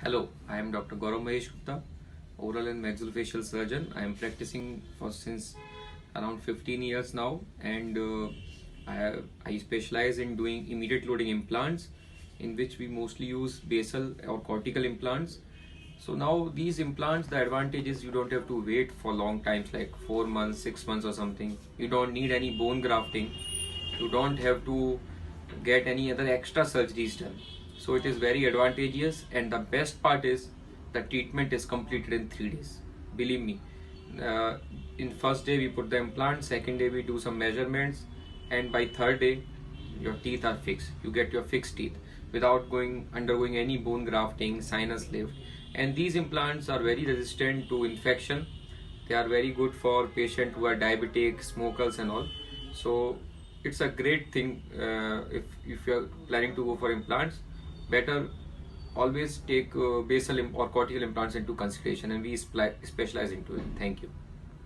Hello, I am Dr. Gaurav Gupta, oral and maxillofacial surgeon. I am practicing for since around 15 years now, and I specialize in doing immediate loading implants, in which we mostly use basal or cortical implants. So now these implants, the advantage is you don't have to wait for long times like 4 months, 6 months or something. You don't need any bone grafting. You don't have to get any other extra surgeries done. So it is very advantageous, and the best part is the treatment is completed in 3 days. Believe me. uh, in first day we put the implant, second day we do some measurements, and by third day your teeth are fixed. You get your fixed teeth without going undergoing any bone grafting, sinus lift. And these implants are very resistant to infection. They are very good for patients who are diabetic, smokers and all. So it's a great thing. If you are planning to go for implants, better always take basal or cortical implants into consideration, and we specialize into it. Thank you.